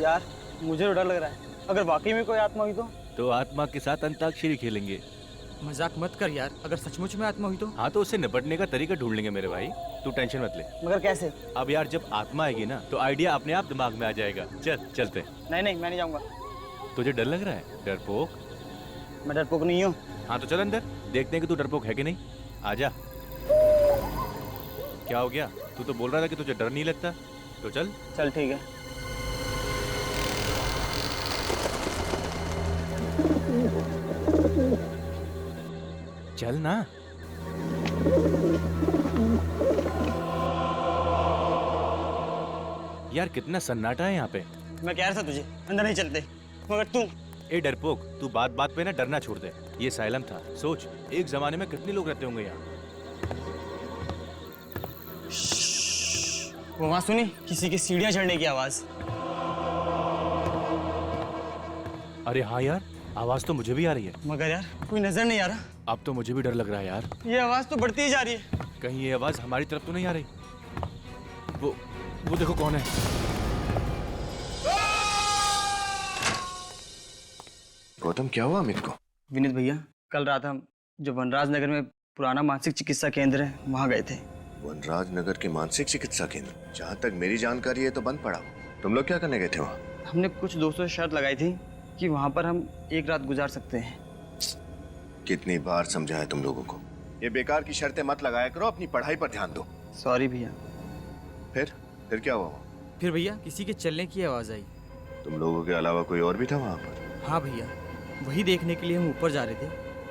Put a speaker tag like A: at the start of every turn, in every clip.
A: यार मुझे तो डर लग रहा है, अगर वाकई में कोई आत्मा हुई
B: तो आत्मा के साथ अंताक्षरी खेलेंगे।
C: मजाक मत कर यार, अगर सचमुच में आत्मा हुई तो?
B: हाँ तो उससे निपटने का तरीका ढूंढ लेंगे मेरे भाई, तू टेंशन मत ले।
A: मगर कैसे?
B: अब यार जब आत्मा आएगी ना तो आइडिया अपने आप दिमाग में आ जाएगा। चल चलते।
A: नहीं नहीं, मैं नहीं जाऊंगा।
B: तुझे डर लग रहा है? डरपोक?
A: मैं डरपोक नहीं हूँ।
B: हाँ तो चल अंदर, देखते हैं कि तू डरपोक है कि नहीं। आजा। क्या हो गया? तू तो बोल रहा था कि तुझे डर नहीं लगता। तो चल।
A: चल ठीक है।
B: चल ना। यार कितना सन्नाटा है यहाँ पे।
A: मैं कह रहा था तुझे अंदर नहीं चलते, मगर तू।
B: ए डरपोक, तू बात बात पे ना डरना छोड़ दे। ये साइलम था, सोच एक जमाने में कितने लोग रहते होंगे यहाँ।
A: वो वहां सुनी किसी की सीढ़ियां चढ़ने की आवाज।
B: अरे हाँ यार, आवाज तो मुझे भी आ रही है।
A: मगर यार कोई नजर नहीं आ रहा।
B: अब तो मुझे भी डर लग रहा है यार।
A: ये आवाज तो बढ़ती ही जा रही है।
B: कहीं ये आवाज हमारी तरफ तो नहीं आ रही? वो देखो कौन है।
D: गौतम क्या हुआ अमित को?
A: विनीत भैया, कल रात हम जो वनराज नगर में पुराना मानसिक चिकित्सा केंद्र है वहाँ गए थे।
D: वनराज नगर के मानसिक चिकित्सा केंद्र? जहाँ तक मेरी जानकारी है तो बंद पड़ा हो। तुम लोग क्या करने गए थे वहाँ?
A: हमने कुछ दोस्तों से शर्त लगाई थी कि वहाँ पर हम एक रात गुजार सकते हैं।
D: कितनी बार समझाया तुम लोगों को, ये बेकार की शर्तें मत लगाया करो, अपनी पढ़ाई पर ध्यान दो।
A: सॉरी भैया।
D: फिर क्या हुआ?
C: फिर भैया किसी के चलने की आवाज आई।
D: तुम लोगों के अलावा कोई और भी था वहाँ पर?
C: हाँ भैया, वही देखने के लिए हम ऊपर जा रहे थे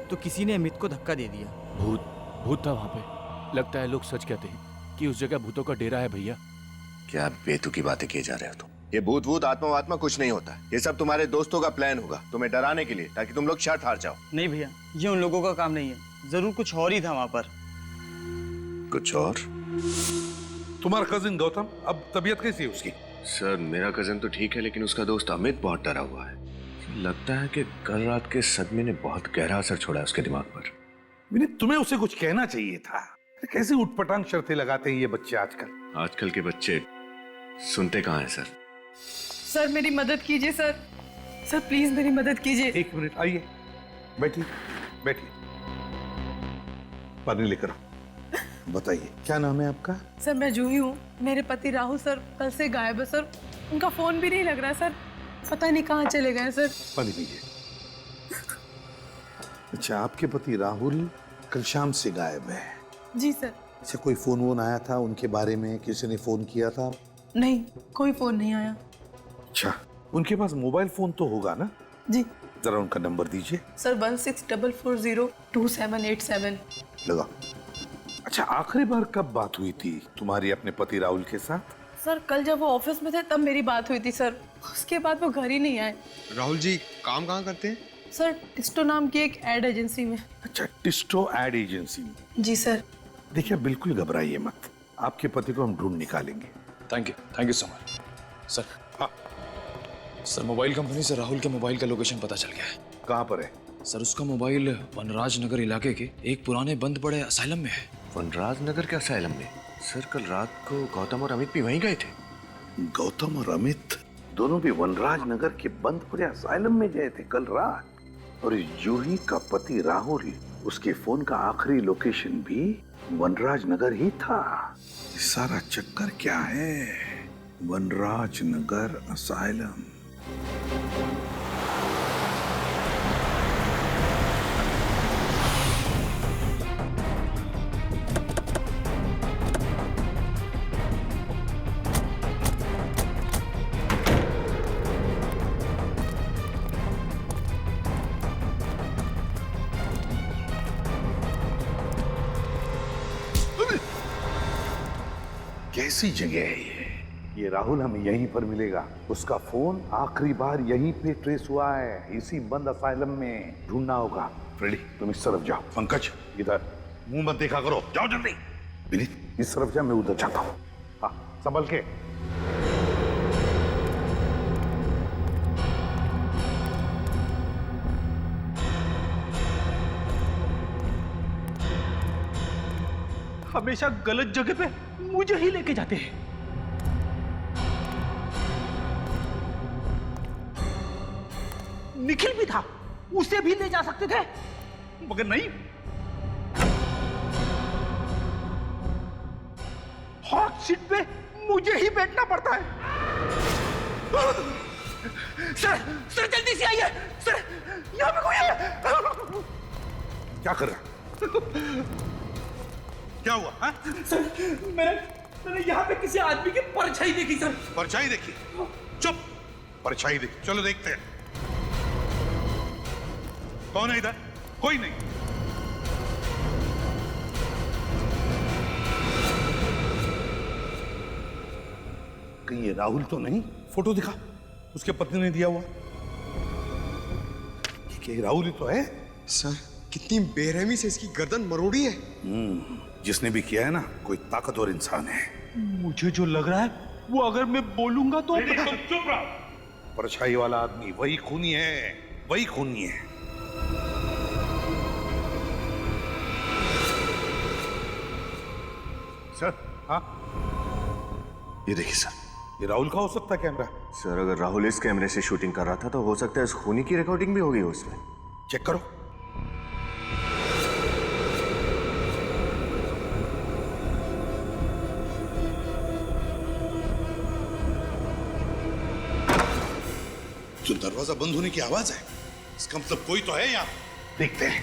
C: तो किसी ने अमित को धक्का दे दिया।
B: भूत था वहाँ पे। लगता है लोग सच कहते हैं कि उस जगह भूतों का डेरा है भैया।
D: क्या बेतुकी बातें किए जा रहे हो तुम? ये भूत वूत आत्मा कुछ नहीं होता। ये सब तुम्हारे दोस्तों का प्लान होगा तुम्हें डराने के लिए, ताकि तुम लोग शर्त हार जाओ।
A: नहीं भैया, ये उन लोगों का काम नहीं है। जरूर कुछ और ही था वहाँ पर।
D: कुछ और?
E: तुम्हारा कजिन गौतम, अब तबीयत कैसी है उसकी?
D: सर मेरा कजिन तो ठीक है, लेकिन उसका दोस्त अमित बहुत डरा हुआ है। लगता है कि कल रात के सदमे ने बहुत गहरा असर छोड़ा है उसके दिमाग पर।
E: विनीत, तुम्हें उसे कुछ कहना चाहिए था। कैसे उठपटांग शर्तें लगाते हैं ये बच्चे आजकल।
D: आजकल के बच्चे सुनते कहाँ हैं सर।
F: सर मेरी मदद कीजिए सर। सर प्लीज मेरी मदद कीजिए।
E: एक मिनट, आइए बैठिए बैठिए, पानी लेकर आओ। बताइए क्या नाम है आपका?
F: सर मैं जूही हूँ। मेरे पति राहुल सर कल से गायब है सर। उनका फोन भी नहीं लग रहा है सर। पता नहीं कहाँ चले गए सर।
E: पानी पीजिए। अच्छा, आपके पति राहुल कल शाम से गायब है?
F: जी सर।
E: अच्छा, कोई फोन वोन आया था उनके बारे में? किसी ने फोन किया था?
F: नहीं, कोई फोन नहीं आया।
E: अच्छा, उनके पास मोबाइल फोन तो होगा ना?
F: जी
E: जरा उनका नंबर दीजिए।
F: सर 1644028787।
E: लगा। अच्छा, आखिरी बार कब बात हुई थी तुम्हारी अपने पति राहुल के साथ?
F: सर कल जब वो ऑफिस में थे तब मेरी बात हुई थी सर। उसके बाद वो घर ही नहीं आए।
G: राहुल जी काम कहाँ करते हैं?
F: सर टिस्टो नाम की एक एड एजेंसी में।
E: अच्छा, टिस्टो एड एजेंसी में।
F: जी सर।
E: देखिए बिल्कुल घबराइए मत, आपके पति को हम ढूंढ निकालेंगे।
H: Thank you so much sir.
E: हाँ
H: सर, मोबाइल कंपनी से राहुल के मोबाइल का लोकेशन पता चल गया है।
E: कहाँ पर है?
H: सर उसका मोबाइल वनराज नगर इलाके के एक पुराने बंद पड़े असाइलम में है।
D: वनराज नगर के असाइलम में? सर कल रात को गौतम और अमित भी वहीं गए थे।
E: गौतम और अमित दोनों भी वनराज नगर के बंद पड़े असाइलम में गए थे कल रात। और जूही का पति राहुल, उसके फोन का आखिरी लोकेशन भी वनराज नगर ही था। सारा चक्कर क्या है? वनराज नगर असाइलम। कैसी जगह है ये राहुल हमें यहीं पर मिलेगा। उसका फोन आखिरी बार यहीं पे ट्रेस हुआ है, इसी बंद असाइलम में। ढूंढना होगा। फ्रेडी तुम इस तरफ जाओ। पंकज इधर, मुंह मत देखा करो, जाओ जल्दी। विनीत इस तरफ जा, मैं उधर जाता हूँ। हाँ संभल के।
I: हमेशा गलत जगह पे मुझे ही लेके जाते हैं। निखिल भी था, उसे भी ले जा सकते थे, मगर नहीं। हॉट सीट पे मुझे ही बैठना पड़ता है। सर जल्दी से आइए सर, यहाँ पे कोई है।
E: क्या कर रहा? क्या हुआ? हाँ?
I: सर मैंने यहाँ पे किसी आदमी की परछाई देखी सर।
E: परछाई देखी? चुप! परछाई देखी, चलो देखते हैं कौन है इधर। कोई नहीं। कहीं ये राहुल तो नहीं? फोटो दिखा, उसके पत्नी ने दिया हुआ। ये राहुल ही तो है।
G: सर कितनी बेरहमी से इसकी गर्दन मरोड़ी है।
E: जिसने भी किया है ना, कोई ताकतवर इंसान है।
I: मुझे जो लग रहा है वो अगर मैं बोलूंगा तो
E: चुप रहो। परछाई वाला आदमी वही खूनी है, वही खूनी है।
D: सर,
E: हाँ,
D: ये देखिए सर।
E: ये राहुल का हो सकता है कैमरा।
D: सर अगर राहुल इस कैमरे से शूटिंग कर रहा था तो हो सकता है इस खूनी की रिकॉर्डिंग भी होगी उसमें।
E: चेक करो। जो दरवाजा बंद होने की आवाज है, इसका मतलब कोई तो है यहाँ। देखते हैं।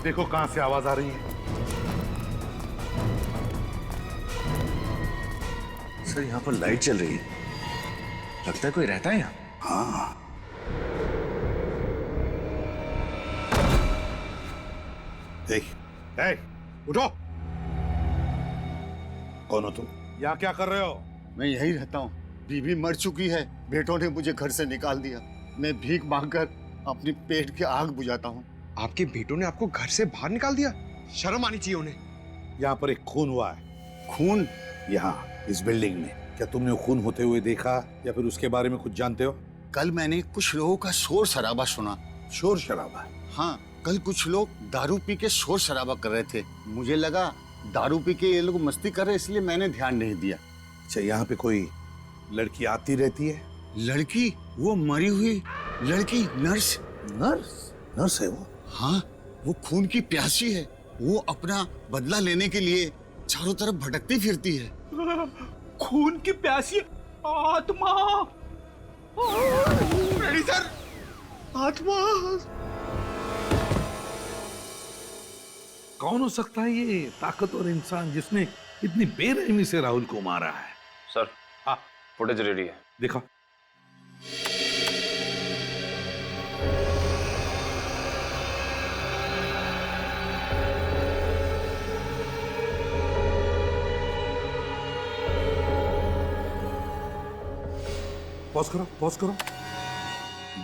E: देखो कहां से आवाज आ रही है।
D: सर यहाँ पर लाइट चल रही है, लगता है कोई रहता है यहाँ।
E: हाँ, उठो। कौन हो तुम? यहाँ क्या कर रहे हो?
J: मैं यही रहता हूँ। बीवी मर चुकी है, बेटों ने मुझे घर से निकाल दिया। मैं भीख मांगकर अपनी पेट की आग बुझाता हूँ।
G: आपके बेटों ने आपको घर से बाहर निकाल दिया? शर्म आनी चाहिए उन्हें।
E: यहाँ पर एक खून हुआ है।
J: खून?
E: यहाँ इस बिल्डिंग में। क्या तुमने वो खून होते हुए देखा या फिर उसके बारे में कुछ जानते हो?
J: कल मैंने कुछ लोगों का शोर शराबा सुना।
E: शोर शराबा?
J: हाँ, कल कुछ लोग दारू पी के शोर शराबा कर रहे थे। मुझे लगा दारू पी के ये लोग मस्ती कर रहे, इसलिए मैंने ध्यान नहीं दिया।
E: अच्छा, यहाँ पे कोई लड़की आती रहती है?
J: लड़की? वो मरी हुई लड़की, नर्स।
E: नर्स? नर्स है वो?
J: हाँ, वो खून की प्यासी है। वो अपना बदला लेने के लिए चारों तरफ भटकती फिरती है।
I: खून की प्यासी आत्मा।
G: सर,
I: आत्मा।
E: कौन हो सकता है ये ताकतवर इंसान जिसने इतनी बेरहमी से राहुल को मारा है?
H: सर,
E: हाँ,
H: फुटेज रेडी है।
E: देखो। पॉज करो, पॉज करो।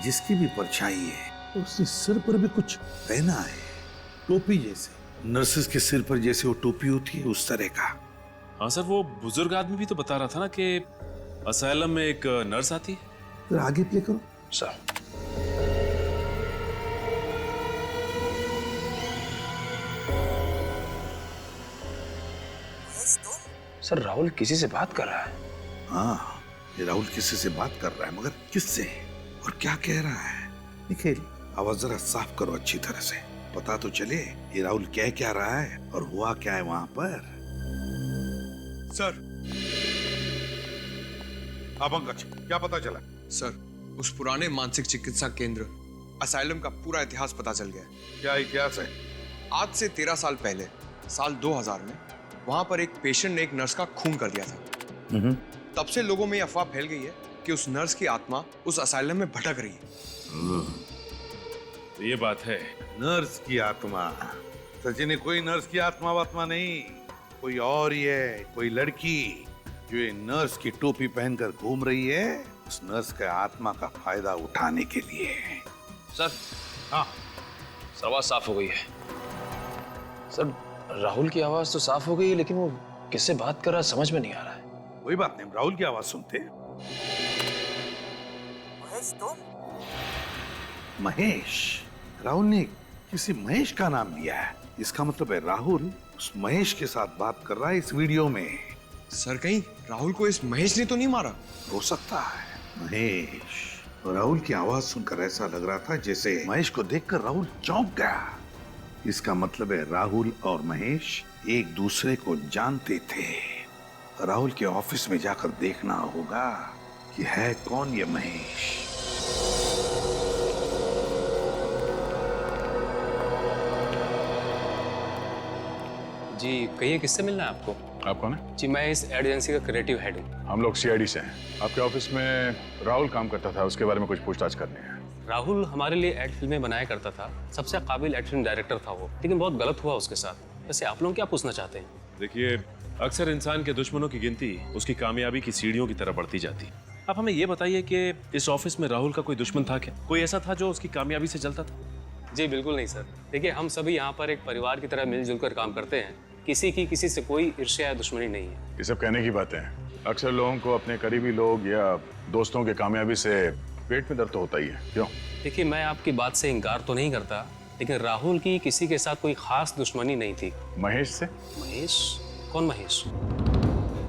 E: जिसकी भी परछाई है उसके सिर पर भी कुछ पहना है, टोपी जैसे। नर्सेस के सिर पर जैसे वो टोपी होती है, उस तरह का।
K: हाँ सर, वो बुजुर्ग आदमी भी तो बता रहा था ना कि असाइलम में एक नर्स आती है।
E: फिर आगे प्ले करो।
H: सर, सर राहुल किसी से बात कर रहा है।
E: हाँ, ये राहुल किसी से बात कर रहा है, मगर किससे और क्या कह रहा है? निखिल, आवाज जरा साफ करो अच्छी तरह से, पता तो चले ये राहुल कह क्या रहा है और हुआ क्या है वहां पर।
G: सर।
E: हाँ पंकज, क्या पता चला?
G: सर, उस पुराने मानसिक चिकित्सा केंद्र असाइलम का पूरा इतिहास पता चल गया है।
E: क्या इतिहास है?
G: आज से 13 साल पहले, साल 2000 में, वहां पर एक पेशेंट ने एक नर्स का खून कर दिया था। तब से लोगों में यह अफवाह फैल गई है कि उस नर्स की आत्मा उस असाइलम में भटक रही है।
K: तो ये बात है।
E: नर्स की आत्मा? सचिन, कोई नर्स की आत्मा वात्मा नहीं, कोई और ही है, कोई लड़की जो ये नर्स की टोपी पहनकर घूम रही है, उस नर्स के आत्मा का फायदा उठाने के लिए।
H: सर,
E: हाँ,
H: आवाज साफ हो गई है। सर, राहुल की आवाज तो साफ हो गई है, लेकिन वो किससे बात कर रहा है समझ में नहीं आ रहा है।
E: कोई बात नहीं, राहुल की आवाज सुनते।
J: महेश, तुम?
E: महेश? राहुल ने किसी महेश का नाम लिया है, इसका मतलब है राहुल उस महेश के साथ बात कर रहा है इस वीडियो में।
G: सर कहीं राहुल को इस महेश ने तो नहीं मारा?
E: हो सकता है। महेश, राहुल की आवाज सुनकर ऐसा लग रहा था जैसे महेश को देखकर राहुल चौंक गया। इसका मतलब है राहुल और महेश एक दूसरे को जानते थे। राहुल के ऑफिस में जाकर देखना होगा कि है कौन ये महेश।
H: जी कहिए, किससे मिलना है आपको?
L: आप कौन है?
H: जी मैं इस एड एजेंसी का क्रिएटिव हेड हूँ।
L: हम लोग सीआईडी से हैं। आपके ऑफिस में राहुल काम करता था, उसके बारे में कुछ पूछताछ करनी है।
H: राहुल हमारे लिए एड फिल्में बनाया करता था, सबसे काबिल एड फिल्म डायरेक्टर था वो, लेकिन बहुत गलत हुआ उसके साथ। वैसे आप लोग क्या पूछना चाहते हैं?
K: देखिए, अक्सर इंसान के दुश्मनों की गिनती उसकी कामयाबी की सीढ़ियों की तरह बढ़ती जाती है। आप हमें ये बताइए कि इस ऑफिस में राहुल का कोई दुश्मन था क्या? कोई ऐसा था जो उसकी कामयाबी से जलता था?
H: जी बिल्कुल नहीं सर। देखिए, हम सभी यहाँ पर एक परिवार की तरह मिलजुल कर काम करते हैं। किसी की किसी से कोई ईर्ष्या या दुश्मनी नहीं है।
L: ये सब कहने की बातें हैं। अक्सर लोगों को अपने करीबी लोग या दोस्तों के कामयाबी से पेट में दर्द तो होता ही है। क्यों?
H: देखिए, मैं आपकी बात से इनकार तो नहीं करता, लेकिन राहुल की किसी के साथ कोई खास दुश्मनी नहीं थी।
L: महेश से?
H: महेश? कौन महेश?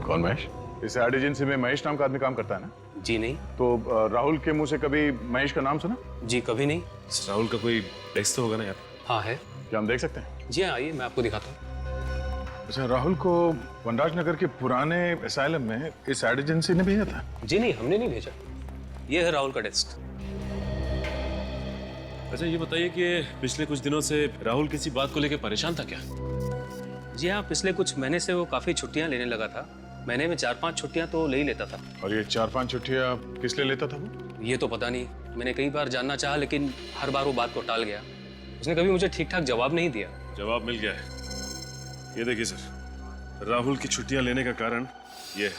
L: कौन महेश? इस एड एजेंसी में महेश नाम का आदमी काम करता है ना?
H: जी नहीं।
L: तो राहुल के मुंह से कभी महेश का नाम सुना?
H: जी कभी नहीं।
K: राहुल का कोई टेक्स्ट तो होगा ना यार?
H: हाँ है।
L: क्या हम देख सकते हैं?
H: जी हाँ, आइए मैं आपको दिखाता हूँ।
L: अच्छा, राहुल को वनराज नगर के पुराने असाइलम में इस एड एजेंसी ने भेजा था?
H: जी नहीं, हमने नहीं भेजा। ये है राहुल का डेस्क।
K: अच्छा ये बताइए कि पिछले कुछ दिनों से राहुल किसी बात को लेकर परेशान था क्या?
H: जी हाँ, पिछले कुछ महीने से वो काफी छुट्टियां लेने लगा था। महीने में 4-5 छुट्टियां तो ले ही लेता था।
L: और ये 4-5 छुट्टियां किस लिए लेता था वो?
H: ये तो पता नहीं। मैंने कई बार जानना चाहा, लेकिन हर बार वो बात को टाल गया। उसने कभी मुझे ठीक ठाक जवाब नहीं दिया।
K: जवाब मिल गया है। ये देखिए सर, राहुल की छुट्टियां लेने का कारण ये है।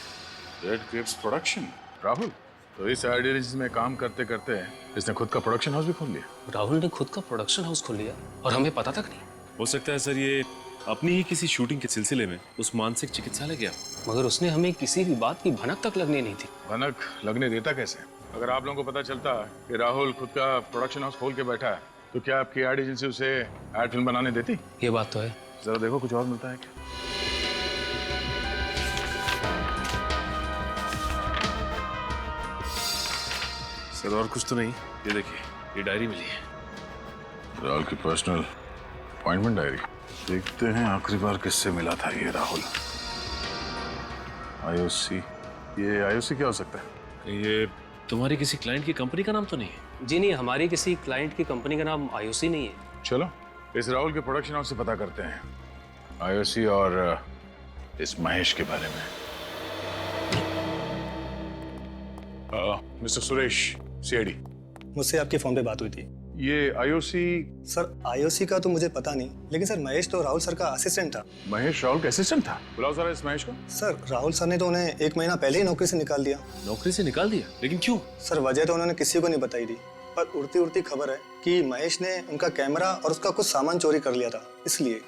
L: Red grapes production. राहुल तो इस एड एजेंसी में काम करते करते इसने खुद का प्रोडक्शन हाउस भी खोल लिया।
H: राहुल ने खुद का प्रोडक्शन हाउस खोल लिया और हमें पता तक नहीं।
K: हो सकता है सर ये अपनी ही किसी शूटिंग के सिलसिले में उस मानसिक चिकित्सालय गया,
H: मगर उसने हमें किसी भी बात की भनक तक लगने नहीं थी।
L: भनक लगने देता कैसे? अगर आप लोगों को पता चलता कि राहुल खुद का प्रोडक्शन हाउस खोल के बैठा है, तो क्या आपकी एड एजेंसी उसे एड फिल्म बनाने देती?
H: ये बात तो है।
L: जरा देखो कुछ और मिलता है क्या?
K: सर और कुछ तो नहीं। ये देखिए, ये डायरी मिली है।
L: राहुल की पर्सनल अपॉइंटमेंट डायरी। देखते हैं आखिरी बार किससे मिला था ये राहुल। आईओसी। ये आईओसी क्या हो सकता है?
K: ये तुम्हारी किसी क्लाइंट की कंपनी का नाम तो नहीं है?
H: जी नहीं, हमारी किसी क्लाइंट की कंपनी का नाम आईओसी नहीं है।
L: चलो इस राहुल के प्रोडक्शन हाउस से पता करते हैं आईओसी और इस महेश के बारे में। Mister Suresh, CID.
M: मुझसे आपके फोन पे बात हुई थी।
L: ये आईओसी?
M: सर आईओसी का तो मुझे पता नहीं, लेकिन सर महेश तो राहुल सर का असिस्टेंट था।
L: महेश राहुल का असिस्टेंट था? बुलाओ जरा इस महेश को।
M: सर राहुल सर ने तो उन्हें 1 महीना पहले ही नौकरी से निकाल दिया।
K: नौकरी से निकाल दिया? लेकिन क्यों?
M: सर वजह तो उन्होंने किसी को नहीं बताई थी, पर उड़ती उड़ती खबर है कि महेश ने उनका कैमरा और उसका कुछ सामान चोरी कर लिया था, इसलिए।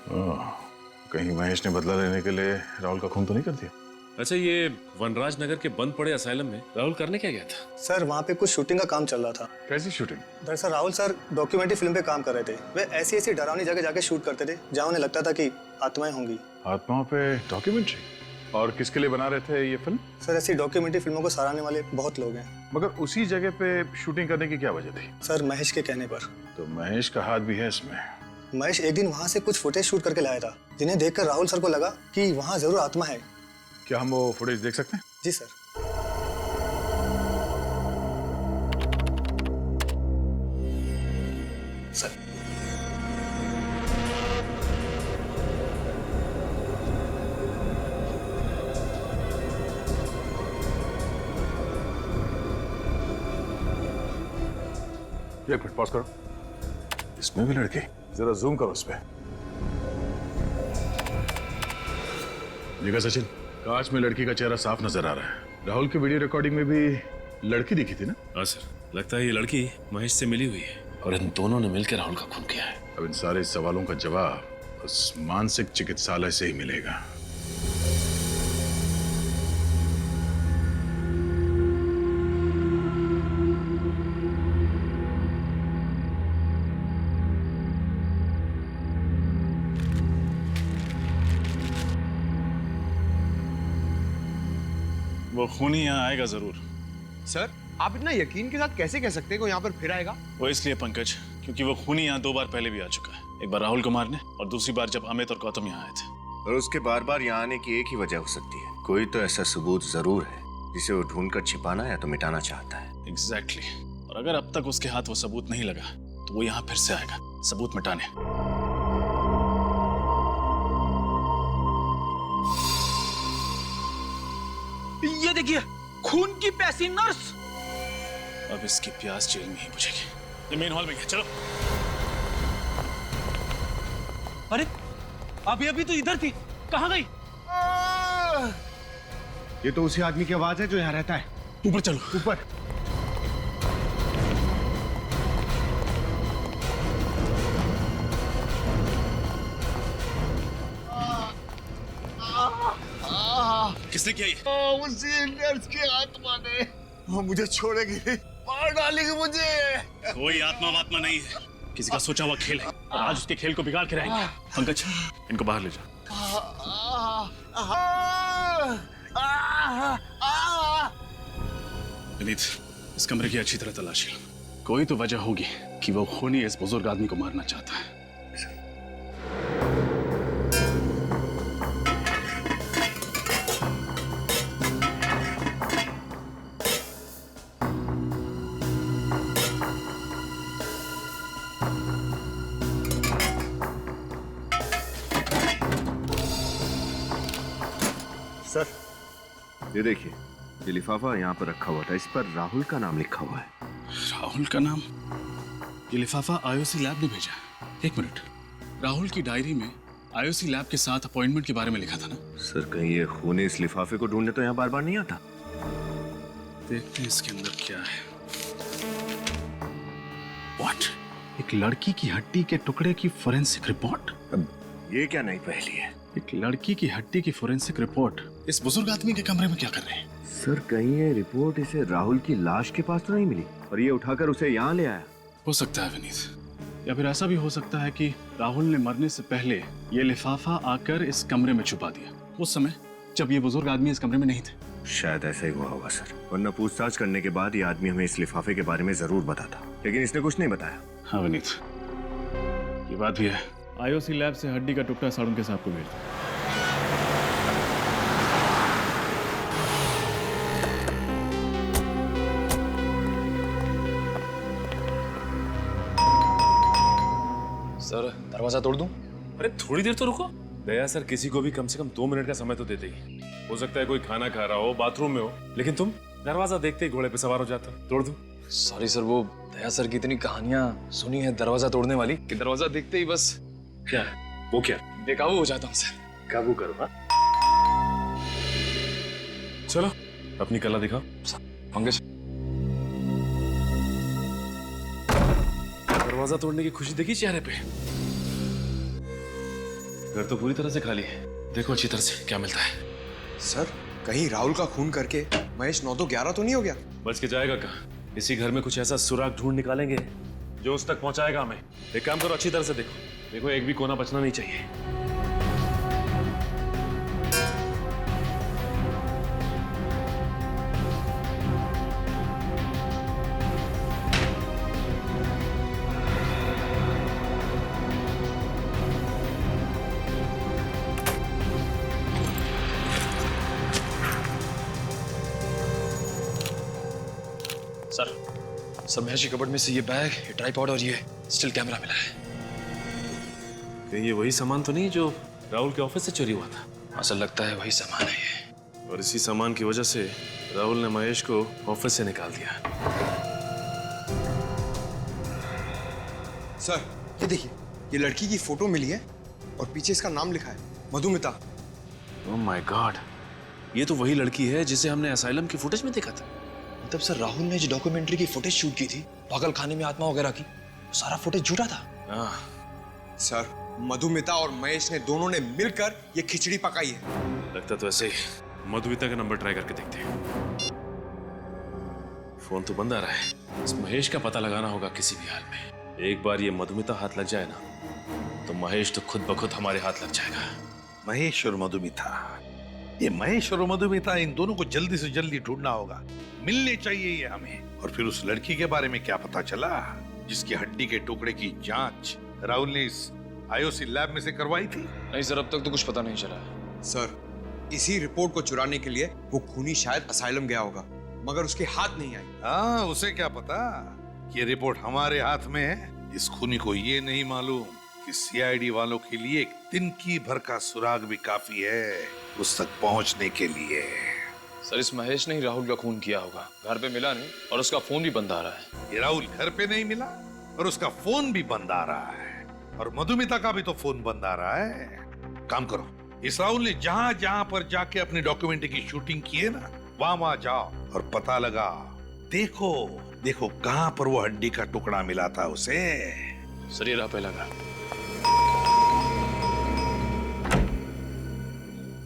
L: कहीं महेश ने बदला लेने के लिए राहुल का खून तो नहीं कर दिया?
K: अच्छा, ये वनराज नगर के बंद पड़े असाइलम में राहुल करने क्या गया था?
M: सर वहाँ पे कुछ शूटिंग का काम चल रहा था।
L: कैसी शूटिंग?
M: दरअसल राहुल सर डॉक्यूमेंट्री फिल्म पे काम कर रहे थे। वे ऐसी ऐसी डरावनी जगह जाके शूट करते थे जहाँ उन्हें लगता था कि आत्माएं होंगी।
L: आत्माओं पे डॉक्यूमेंट्री? और किसके लिए बना रहे थे ये फिल्म?
M: सर ऐसी डॉक्यूमेंट्री फिल्मों को सराहने वाले बहुत लोग हैं।
L: मगर उसी जगह पे शूटिंग करने की क्या वजह थी?
M: सर महेश के कहने पर।
L: तो महेश का हाथ भी है इसमें?
M: महेश एक दिन वहाँ से कुछ फुटेज शूट करके लाया था, जिन्हें देखकर राहुल सर को लगा कि वहाँ जरूर आत्मा है।
L: क्या हम वो फुटेज देख सकते हैं?
M: जी सर। सर
L: एक मिनट पॉज करो। इसमें भी लड़की? जरा जूम करो इस पे। देखा सचिन, कांच में लड़की का चेहरा साफ नजर आ रहा है। राहुल की वीडियो रिकॉर्डिंग में भी लड़की दिखी थी ना?
K: हाँ सर, लगता है ये लड़की महेश से मिली हुई है और इन दोनों ने मिलकर राहुल का खून किया है।
L: अब इन सारे सवालों का जवाब उस मानसिक चिकित्सालय से ही मिलेगा। वो खूनी यहाँ आएगा जरूर।
G: सर आप इतना यकीन के साथ कैसे कह सकते हैं कि वो यहाँ पर फिर आएगा?
L: वो इसलिए पंकज, क्योंकि वो खूनी यहाँ 2 बार पहले भी आ चुका है। एक बार राहुल को मारने और दूसरी बार जब अमित और गौतम यहाँ आए थे।
D: और उसके बार बार यहाँ आने की एक ही वजह हो सकती है, कोई तो ऐसा सबूत जरूर है जिसे वो ढूंढकर छिपाना या तो मिटाना चाहता है।
L: एग्जैक्टली। और अगर अब तक उसके हाथ वो सबूत नहीं लगा तो वो यहाँ फिर से आएगा सबूत मिटाने।
I: ये देखिए, खून की प्यासी नर्स।
L: अब इसकी प्यास जेल में ही बुझेगी। ये मेन हॉल में है, चलो।
I: अरे अभी तो इधर थी, कहाँ गई?
J: ये तो उसी आदमी की आवाज है जो यहाँ रहता है।
L: ऊपर चलो,
J: ऊपर।
L: किसने किया ये?
J: उसी नर्स की आत्मा ने। वो मुझे छोड़ेगी नहीं, मार डालेगी मुझे।
L: कोई आत्मा वात्मा नहीं है, किसी का सोचा हुआ खेल है और आज उसके खेल को बिगाड़ के रहेंगे। पंकज, इनको बाहर ले जा। विनीत, इस कमरे की अच्छी तरह तलाशी लो। कोई तो वजह होगी कि वो खूनी इस बुजुर्ग आदमी को मारना चाहता है।
D: सर, ये देखिए, ये लिफाफा यहाँ पर रखा हुआ था, इस पर राहुल का नाम लिखा हुआ है।
L: राहुल का नाम? ये लिफाफा आईओसी लैब ने भेजा। एक मिनट, राहुल की डायरी में आईओसी लैब के साथ अपॉइंटमेंट के बारे में लिखा था ना?
D: सर, कहीं ये खूनी इस लिफाफे को ढूंढने तो यहाँ बार बार नहीं आता?
L: देखते हैं इसके अंदर क्या है। What? एक लड़की की हड्डी के टुकड़े की फोरेंसिक रिपोर्ट?
D: अब ये क्या नई पहेली है?
L: एक लड़की की हड्डी की फोरेंसिक रिपोर्ट इस बुजुर्ग आदमी के कमरे में क्या कर रहे हैं?
D: सर, कहीं ये रिपोर्ट इसे राहुल की लाश के पास तो नहीं मिली और ये उठाकर उसे यहाँ ले आया?
L: हो सकता है विनीत, या फिर ऐसा भी हो सकता है कि राहुल ने मरने से पहले ये लिफाफा आकर इस कमरे में छुपा दिया, उस समय जब ये बुजुर्ग आदमी इस कमरे में नहीं थे।
D: शायद ऐसा ही हुआ होगा सर, वरना पूछताछ करने के बाद ये आदमी हमें इस लिफाफे के बारे में जरूर बताता, लेकिन इसने कुछ नहीं बताया।
L: हाँ विनीत, ये बात भी है। आईओसी लैब से हड्डी का टुकड़ा साड़ुन के साहब को भेज दो।
H: सर, दरवाजा तोड़ दूं?
K: अरे थोड़ी देर तो रुको। दया सर किसी को भी कम से कम 2 मिनट का समय तो देते ही। हो सकता है कोई खाना खा रहा हो, बाथरूम में हो, लेकिन तुम दरवाजा देखते ही घोड़े पे सवार हो जाते हो। तोड़ दूं?
H: सॉरी सर, वो दया सर की इतनी कहानियां सुनी है दरवाजा तोड़ने वाली कि दरवाजा देखते ही बस
K: क्या वो क्या
H: बेकाबू हो जाता हूँ सर।
K: काबू करो। हाँ चलो, अपनी कला दिखाओ।
H: पंकज,
K: दरवाजा तोड़ने की खुशी देखी चेहरे पे। घर तो पूरी तरह से खाली है, देखो अच्छी तरह से क्या मिलता है।
G: सर, कहीं राहुल का खून करके महेश 9 तो 11 तो नहीं हो गया?
K: बच के जाएगा कहाँ? इसी घर में कुछ ऐसा सुराग ढूंढ निकालेंगे जो उस तक पहुंचाएगा हमें। एक काम करो, अच्छी तरह से देखो, एक भी कोना बचना नहीं चाहिए।
H: सर महेश की कबर्ड में से ये बैग, ये ट्राइपॉड और ये स्टिल कैमरा मिला है।
K: कहीं ये वही सामान तो नहीं जो राहुल के ऑफिस से चोरी हुआ था?
H: ऐसा लगता है वही सामान है ये।
K: और इसी सामान की वजह से राहुल ने महेश को ऑफिस से निकाल दिया।
G: सर, ये देखिए, ये लड़की की फोटो मिली है और पीछे इसका नाम लिखा है, मधुमिता।
K: ओह माय गॉड, ये तो वही लड़की है जिसे हमने असाइलम की फुटेज में देखा था।
H: मतलब सर, राहुल ने जो डॉक्यूमेंट्री की फुटेज शूट की थी पागल खाने में आत्मा वगैरह की, सारा फुटेज झूठा था।
K: हाँ
G: सर, मधुमिता और महेश ने दोनों ने मिलकर ये खिचड़ी पकाई है।
K: लगता तो ऐसे ही। मधुमिता का नंबर ट्राई करके देखते हैं। फोन तो बंद आ रहा है। इस महेश का पता लगाना होगा किसी भी हाल में। एक बार ये मधुमिता हाथ लग जाए ना तो महेश तो खुद ब खुद हमारे हाथ लग जाएगा।
E: महेश और मधुमिता ये महेश और मधुमिता, इन दोनों को जल्दी से जल्दी ढूंढना होगा। मिलने चाहिए ये हमें। और फिर उस लड़की के बारे में क्या पता चला जिसकी हड्डी के टुकड़े की जांच राहुल ने इस आईओसी लैब में से करवाई थी?
H: नहीं सर, अब तक तो कुछ पता नहीं चला।
G: सर, इसी रिपोर्ट को चुराने के लिए वो खूनी शायद असाइलम गया होगा, मगर उसके हाथ नहीं आई।
E: हाँ, उसे क्या पता ये रिपोर्ट हमारे हाथ में है। इस खूनी को ये नहीं मालूम कि सीआईडी वालों के लिए एक तिनकी भर का सुराग भी काफी है उस तक पहुंचने के लिए।
H: सर, इस महेश ने ही राहुल का खून किया होगा। घर पे मिला नहीं और उसका फोन भी बंद आ रहा है।
E: ये राहुल घर पे नहीं मिला और उसका फोन भी बंद आ रहा है, और मधुमिता का भी तो फोन बंद आ रहा है। काम करो, इस राहुल ने जहां जहां पर जाके अपनी डॉक्यूमेंट्री की शूटिंग की है ना, वहां जाओ और पता लगा। देखो देखो कहां पर वो हड्डी का टुकड़ा मिला था उसे।
H: सर, ये रहा पहला घर।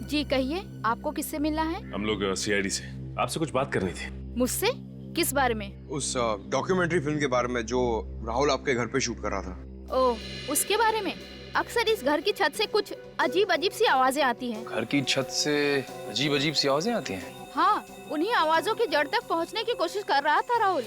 N: जी कहिए, आपको किससे मिलना है?
K: हम लोग सीआईडी से आपसे कुछ बात करनी थी।
N: मुझसे? किस बारे में?
G: उस डॉक्यूमेंट्री फिल्म के बारे में जो राहुल आपके घर पे शूट कर रहा था।
N: ओह, उसके बारे में? अक्सर इस घर की छत से कुछ अजीब अजीब सी आवाजें आती हैं।
H: घर की छत से अजीब अजीब सी आवाजें आती हैं?
N: हाँ, उन्हीं आवाजों की जड़ तक पहुंचने की कोशिश कर रहा था राहुल।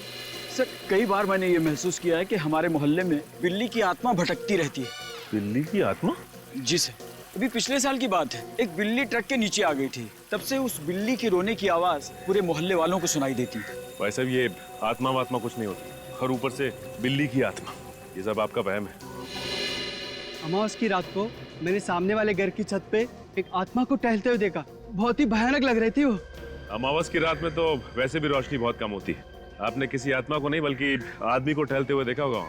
A: सर, कई बार मैंने ये महसूस किया है कि हमारे मोहल्ले में बिल्ली की आत्मा भटकती रहती है।
K: बिल्ली की आत्मा?
A: जी सर, अभी पिछले साल की बात है। एक बिल्ली ट्रक के नीचे आ गई थी। तब से उस बिल्ली की रोने की आवाज पूरे मोहल्ले वालों को सुनाई देती है।
K: वैसे भी ये आत्मा वात्मा कुछ नहीं होती, और ऊपर से बिल्ली की आत्मा, ये सब आपका वहम है।
A: अमावस की रात को मैंने सामने वाले घर की छत पे एक आत्मा को टहलते हुए देखा। बहुत ही भयानक लग रही थी वो।
K: अमावस की रात में तो वैसे भी रोशनी बहुत कम होती है। आपने किसी आत्मा को नहीं बल्कि आदमी को टहलते हुए देखा होगा।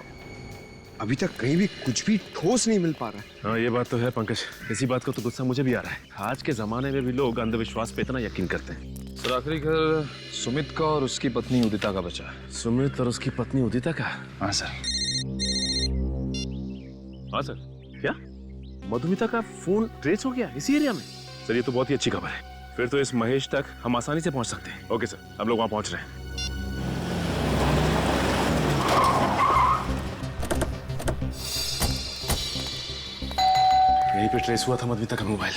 G: अभी तक कहीं भी कुछ भी ठोस नहीं मिल पा रहा है।
K: हाँ, ये बात तो है पंकज। इसी बात का तो गुस्सा मुझे भी आ रहा है। आज के जमाने में भी लोग अंधविश्वास पे इतना यकीन करते हैं।
H: सर, आखिरी घर सुमित का और उसकी पत्नी उदिता का बचा है।
K: सुमित और उसकी पत्नी उदिता का?
H: हाँ सर।
K: हाँ सर, क्या मधुमिता का फोन ट्रेस हो गया इसी एरिया में? सर, ये तो बहुत ही अच्छी खबर है। फिर तो इस महेश तक हम आसानी से पहुंच सकते हैं। ओके सर, हम लोग वहां पहुंच रहे हैं। यहीं पे ट्रेस हुआ था मधुमिता का मोबाइल।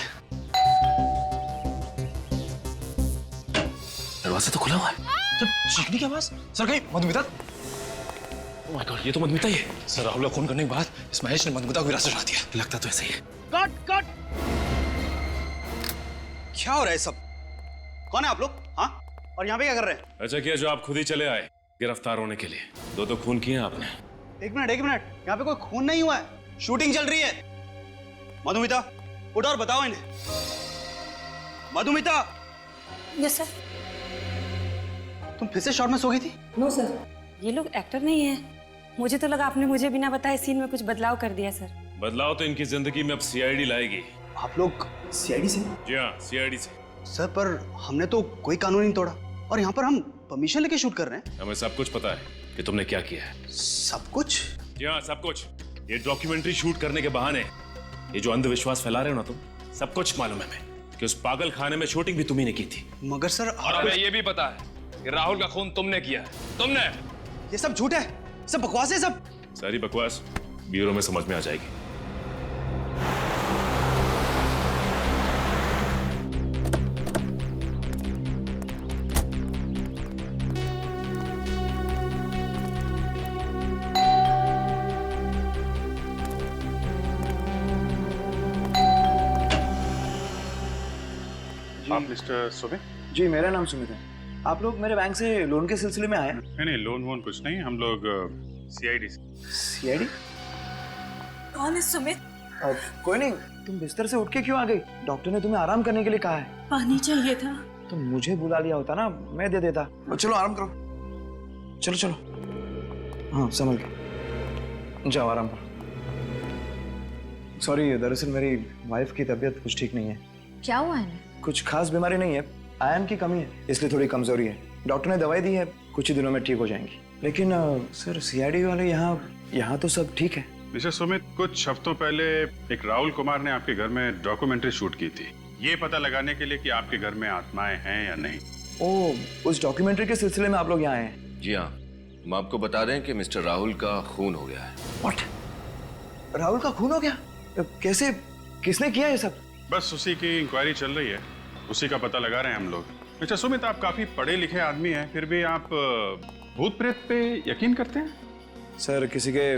K: दरवाजा तो खुला हुआ है।
H: सर, चीखने की आवाज। सर, कहीं मधुमिता?
K: ओह माय गॉड, ये तो मधुमिता ही है।
H: सर, राहुल का खून करने के बाद इस महेश ने मधुमिता को हिरासत में रख दिया।
K: लगता तो ऐसा ही है।
A: Cut cut!
M: क्या हो रहा है सब? कौन है आप लोग? हाँ, और यहाँ पे क्या कर रहे हैं?
K: अच्छा किया जो आप खुद ही चले आए गिरफ्तार होने के लिए। दो खून किए आपने।
M: एक मिनट, यहाँ पे कोई खून नहीं हुआ है, शूटिंग चल रही है। मधुमिता, उठो और बताओ इन्हें। मधुमिता!
F: Yes sir.
M: तुम फिर से शॉट में सो गई थी?
F: नो सर, ये लोग एक्टर नहीं है। मुझे तो लगा आपने मुझे बिना बताए सीन में कुछ बदलाव कर दिया सर।
K: बदलाव तो इनकी जिंदगी में अब सीआईडी लाएगी।
M: आप लोग सीआईडी से?
K: जी हाँ, सीआईडी से।
M: सर, पर हमने तो कोई कानून नहीं तोड़ा, और यहाँ पर हम परमिशन लेके शूट कर रहे हैं।
K: हमें सब कुछ पता है कि तुमने क्या किया है।
M: सब कुछ?
K: जी हाँ, सब कुछ। ये डॉक्यूमेंट्री शूट करने के बहाने ये जो अंधविश्वास फैला रहे हो ना तुम, सब कुछ मालूम है हमें कि उस पागल खाने में शूटिंग भी तुम्ही ने की थी।
M: मगर सर,
H: और हमें ये भी पता है कि राहुल का खून तुमने किया है। तुमने।
M: ये सब झूठ है, सब बकवास है। सब
K: सारी बकवास ब्यूरो में समझ में आ जाएगी।
L: आप मिस्टर सुमित?
O: जी, मेरा नाम सुमित है। आप लोग मेरे बैंक से लोन के सिलसिले में आए?
L: नहीं, लोन वोन कुछ नहीं। हम लोग सीआईडी से।
O: सीआईडी?
F: कौन है सुमित?
O: कोई नहीं। तुम बिस्तर से उठ के क्यों आ गई? डॉक्टर ने तुम्हें आराम करने के लिए कहा है।
F: पानी चाहिए था।
O: तो मुझे बुला लिया होता ना, मैं दे देता। चलो आराम करो। चलो चलो। हाँ, संभल के जाओ, आराम करो। सॉरी, दरअसल मेरी वाइफ की तबीयत कुछ ठीक नहीं है।
N: क्या हुआ है?
O: कुछ खास बीमारी नहीं है, आयरन की कमी है, इसलिए थोड़ी कमजोरी है। डॉक्टर ने दवाई दी है, कुछ ही दिनों में ठीक हो जाएंगी। लेकिन सर, सीआईडी वाले यहाँ तो सब ठीक है।
L: मिस्टर सुमित, कुछ हफ्तों पहले एक राहुल कुमार ने आपके घर में डॉक्यूमेंट्री शूट की थी, ये पता लगाने के लिए कि आपके घर में आत्माएं हैं या नहीं।
O: ओह, उस डॉक्यूमेंट्री के सिलसिले में आप लोग यहाँ आए हैं?
P: जी हाँ, हम आपको बता दें कि मिस्टर राहुल का खून हो गया है।
O: What? राहुल का खून हो गया? कैसे? किसने किया ये सब?
L: बस उसी की इंक्वायरी चल रही है। उसी का पता लगा रहे हैं हम लोग। अच्छा सुमित, आप काफी पढ़े लिखे आदमी हैं, फिर भी आप भूत प्रेत पे यकीन करते हैं?
O: सर, किसी के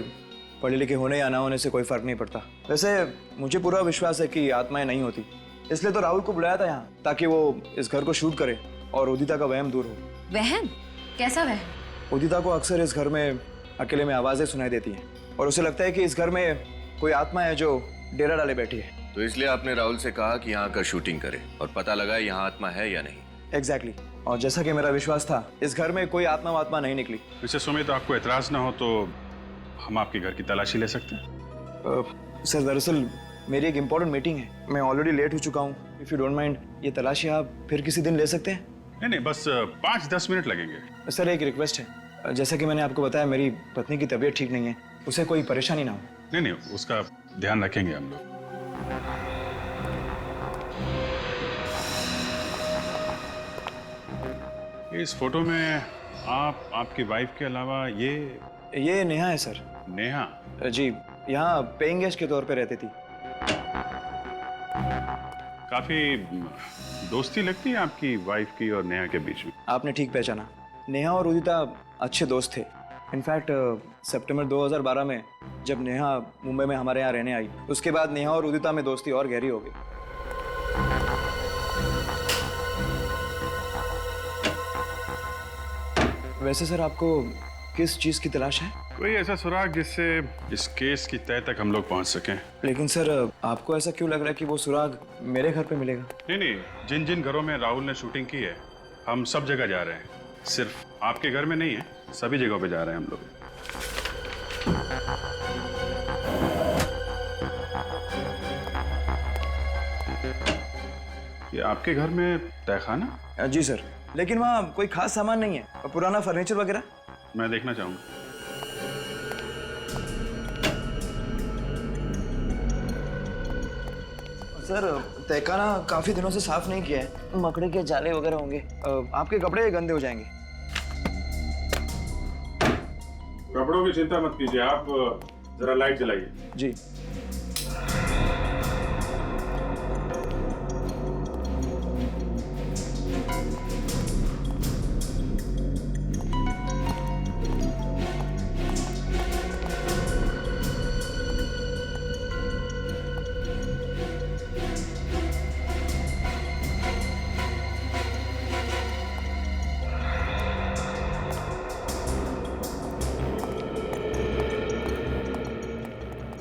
O: पढ़े लिखे होने या ना होने से कोई फर्क नहीं पड़ता। वैसे मुझे पूरा विश्वास है कि आत्माएं नहीं होती, इसलिए तो राहुल को बुलाया था यहाँ, ताकि वो इस घर को शूट करे और उदिता का वहम दूर हो।
Q: वहम? कैसा वहम?
O: उदिता को अक्सर इस घर में अकेले में आवाजें सुनाई देती हैं और उसे लगता है कि इस घर में कोई आत्मा है जो डेरा डाले बैठी है।
P: तो इसलिए आपने राहुल से कहा कि यहाँ आकर शूटिंग करे और पता लगा यहाँ आत्मा है या नहीं।
O: एग्जैक्टली। और जैसा कि मेरा विश्वास था, इस घर में कोई आत्मा नहीं निकली।
L: वैसे सुमित, आपको एतराज ना हो तो हम आपके घर की तलाशी ले सकते हैं?
O: सर, दरअसल मेरी एक इम्पोर्टेंट मीटिंग है, मैं ऑलरेडी लेट हो चुका हूँ। इफ यू डोंट माइंड, ये तलाशी आप फिर किसी दिन ले सकते हैं?
L: नहीं, बस 5-10 मिनट लगेंगे।
O: सर, एक रिक्वेस्ट है, जैसा कि मैंने आपको बताया, मेरी पत्नी की तबीयत ठीक नहीं है, उसे कोई परेशानी ना हो।
L: नहीं, उसका ध्यान रखेंगे हम लोग। इस फोटो में आपकी वाइफ के अलावा ये
O: नेहा है सर।
L: नेहा?
O: जी, यहाँ पेइंग गेस्ट के तौर पे रहती थी।
L: काफी दोस्ती लगती है आपकी वाइफ की और नेहा के बीच में।
O: आपने ठीक पहचाना, नेहा और उदिता अच्छे दोस्त थे। इनफैक्ट सितंबर 2012 में जब नेहा मुंबई में हमारे यहाँ रहने आई, उसके बाद नेहा और उदिता में दोस्ती और गहरी हो गई। वैसे सर, आपको किस चीज की तलाश है?
L: कोई ऐसा सुराग जिससे इस केस की तह तक हम लोग पहुंच सकें।
O: लेकिन सर, आपको ऐसा क्यों लग रहा है कि वो सुराग मेरे घर पे मिलेगा?
L: नहीं, जिन जिन घरों में राहुल ने शूटिंग की है, हम सब जगह जा रहे हैं। सिर्फ आपके घर में नहीं है, सभी जगहों पे जा रहे हैं हम लोग। ये आपके घर में तहखाना?
O: जी सर, लेकिन वहाँ कोई खास सामान नहीं है, पुराना फर्नीचर वगैरह।
L: मैं देखना चाहूंगा।
O: सर, तहखाना काफी दिनों से साफ नहीं किया है, मकड़ी के जाले वगैरह होंगे, आपके कपड़े गंदे हो जाएंगे।
L: कपड़ों की चिंता मत कीजिए, आप जरा लाइट जलाइए।
O: जी।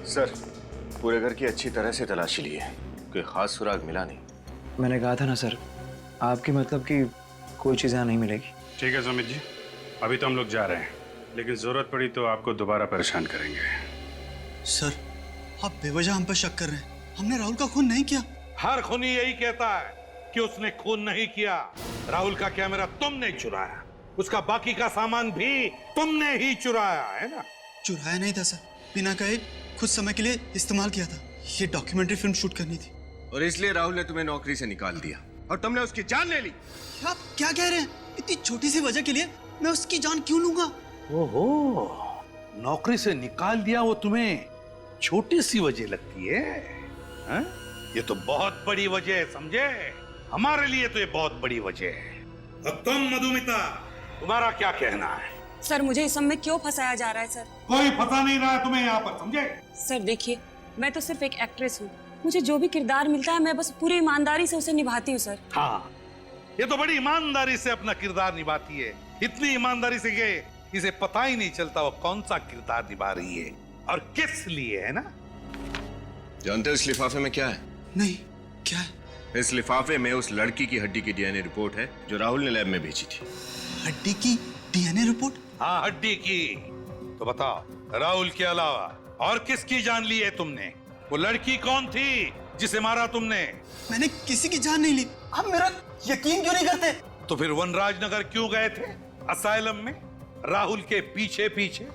D: सर, पूरे घर की अच्छी तरह से तलाशी ली है, कोई खास सुराग मिला नहीं।
O: मैंने कहा था ना सर, आपकी मतलब कि कोई चीज़ यहाँ नहीं मिलेगी।
L: ठीक है सुमित जी, अभी तो हम लोग जा रहे हैं, लेकिन जरूरत पड़ी तो आपको दोबारा परेशान करेंगे।
M: सर, आप बेवजह हम पर शक कर रहे हैं। हमने राहुल का खून नहीं किया।
R: हर खूनी यही कहता है कि उसने खून नहीं किया। राहुल का कैमरा तुमने चुराया, उसका बाकी का सामान भी तुमने ही चुराया है ना?
M: चुराया नहीं था सर, बिना कहे कुछ समय के लिए इस्तेमाल किया था। ये डॉक्यूमेंट्री फिल्म शूट करनी थी
D: और इसलिए राहुल ने तुम्हें नौकरी से निकाल दिया और तुमने उसकी जान ले ली।
M: आप क्या कह रहे हैं? इतनी छोटी सी वजह के लिए मैं उसकी जान क्यों लूंगा?
R: ओहो, नौकरी से निकाल दिया वो तुम्हें छोटी सी वजह लगती है, हा? ये तो बहुत बड़ी वजह है, समझे? हमारे लिए तो ये बहुत बड़ी वजह है। अब तुम मधुमिता, तुम्हारा क्या कहना है?
S: सर, मुझे इस सब में क्यों फंसाया जा रहा है सर?
R: कोई फंसा नहीं रहा है तुम्हें यहाँ पर, समझे?
S: सर देखिए, मैं तो सिर्फ एक एक्ट्रेस हूँ, मुझे जो भी किरदार मिलता है मैं बस पूरी ईमानदारी से उसे निभाती हूँ सर।
R: हाँ, ये तो बड़ी ईमानदारी से अपना किरदार निभाती है, इतनी ईमानदारी से कि इसे पता ही नहीं चलता वो कौन सा किरदार निभा रही है और किस लिए, है ना?
D: जानते हो इस लिफाफे में क्या है?
M: नहीं, क्या है?
D: इस लिफाफे में उस लड़की की हड्डी की डीएनए रिपोर्ट है जो राहुल ने लैब में भेजी थी।
M: हड्डी की डीएनए रिपोर्ट?
R: हाँ, हड्डी की। तो बताओ, राहुल के अलावा और किसकी जान ली है तुमने? वो लड़की कौन थी जिसे मारा तुमने?
M: मैंने किसी की जान नहीं ली। आप मेरा यकीन क्यों नहीं करते?
R: तो फिर वनराज नगर क्यों गए थे असाइलम में राहुल के पीछे पीछे?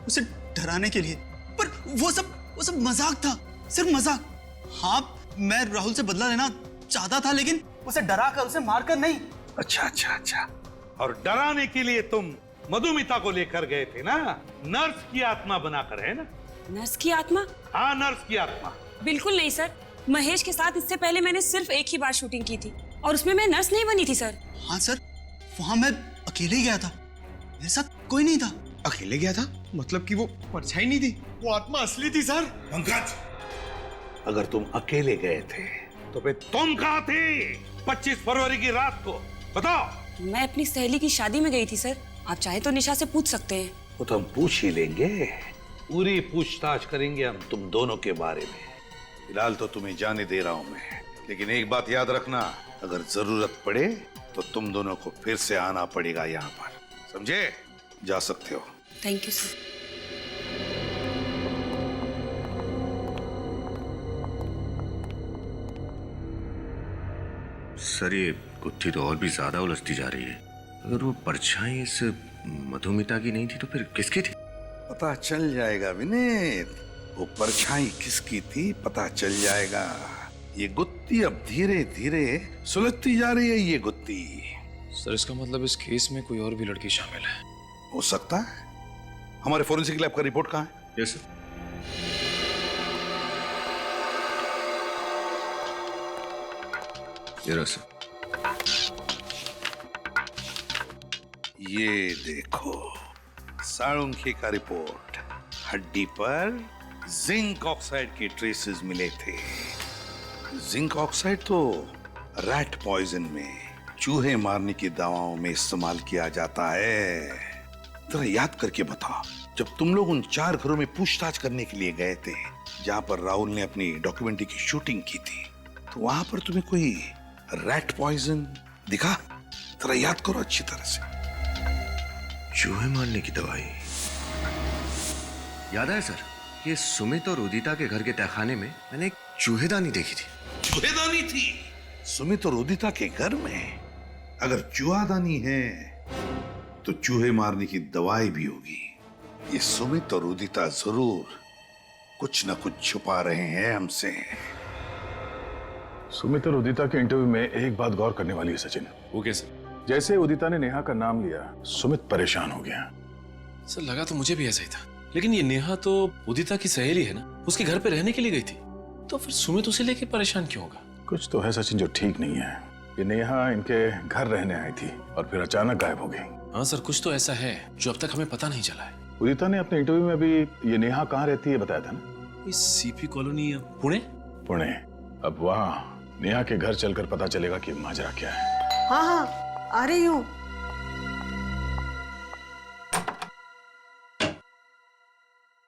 M: उसे डराने के लिए। पर वो सब मजाक था, सिर्फ मजाक। हाँ, मैं राहुल से बदला लेना चाहता था, लेकिन उसे डरा कर, उसे मारकर नहीं।
R: अच्छा अच्छा अच्छा। और डराने के लिए तुम मधुमिता को लेकर गए थे ना, नर्स की आत्मा बनाकर, है ना?
S: नर्स की आत्मा?
R: हाँ, नर्स की आत्मा।
S: बिल्कुल नहीं सर, महेश के साथ इससे पहले मैंने सिर्फ एक ही बार शूटिंग की थी। और उसमें मैं नर्स नहीं बनी थी सर।
M: हाँ सर, वहां मैं अकेले ही गया था, मेरे साथ कोई नहीं था।
G: अकेले गया था मतलब कि वो परछाई नहीं थी, वो आत्मा असली थी सर।
R: पंकज, अगर तुम अकेले गए थे तो फिर तुम कहाँ थे 25 फरवरी की रात को? बताओ।
S: मैं अपनी सहेली की शादी में गई थी सर। आप चाहे तो निशा से पूछ सकते हैं।
R: वो तो हम पूछ ही लेंगे, पूरी पूछताछ करेंगे हम तुम दोनों के बारे में। फिलहाल तो तुम्हें जाने दे रहा हूं मैं, लेकिन एक बात याद रखना, अगर जरूरत पड़े तो तुम दोनों को फिर से आना पड़ेगा यहाँ पर, समझे? जा सकते हो।
S: Thank you sir.
D: सर ये गुत्थी तो और भी ज्यादा उलझती जा रही है। अगर वो परछाई इस मधुमिता की नहीं थी तो फिर किसकी थी?
R: पता चल जाएगा विनीत, वो परछाई किसकी थी पता चल जाएगा। ये गुत्थी अब धीरे धीरे सुलझती जा रही है। ये गुत्थी
H: सर, इसका मतलब इस केस में कोई और भी लड़की शामिल है?
R: हो सकता है। हमारे फोरेंसिक लैब का रिपोर्ट कहाँ है?
D: Yes sir.
R: ये देखो साळुंखे का रिपोर्ट। हड्डी पर जिंक ऑक्साइड के ट्रेसेस मिले थे। जिंक ऑक्साइड तो रैट पॉइजन में, चूहे मारने की दवाओं में इस्तेमाल किया जाता है। जरा याद करके बताओ, जब तुम लोग उन 4 घरों में पूछताछ करने के लिए गए थे जहां पर राहुल ने अपनी डॉक्यूमेंट्री की शूटिंग की थी, तो वहां पर तुम्हें कोई रैट पॉइजन दिखा? जरा याद करो अच्छी तरह से।
D: चूहे मारने की दवाई याद है सर। ये सुमित और उदिता के घर के तहखाने में मैंने एक चूहेदानी देखी थी।
R: चूहेदानी थी सुमित और उदिता के घर में? अगर चूहादानी है तो चूहे मारने की दवाई भी होगी। ये सुमित और उदिता जरूर कुछ न कुछ छुपा रहे हैं हमसे।
L: सुमित और उदिता के इंटरव्यू में एक बात गौर करने वाली है सचिन।
K: वो कैसे?
L: जैसे उदिता ने नेहा का नाम लिया, सुमित परेशान हो गया।
H: सर लगा तो मुझे भी ऐसा ही था, लेकिन ये नेहा तो उदिता की सहेली है ना, उसके घर पे रहने के लिए गई थी, तो फिर सुमित उसे लेके परेशान क्यों होगा?
L: कुछ तो है सचिन जो ठीक नहीं है। ये नेहा इनके घर रहने आई थी और फिर अचानक गायब हो गई।
H: हाँ सर, कुछ तो ऐसा है जो अब तक हमें पता नहीं चला है।
L: उदिता ने अपने इंटरव्यू में भी ये नेहा कहाँ रहती है बताया था ना?
H: CP colony Pune.
L: पुणे। अब वहाँ नेहा के घर चलकर पता चलेगा कि माजरा क्या है।
F: हाँ हाँ, आ रही हूँ।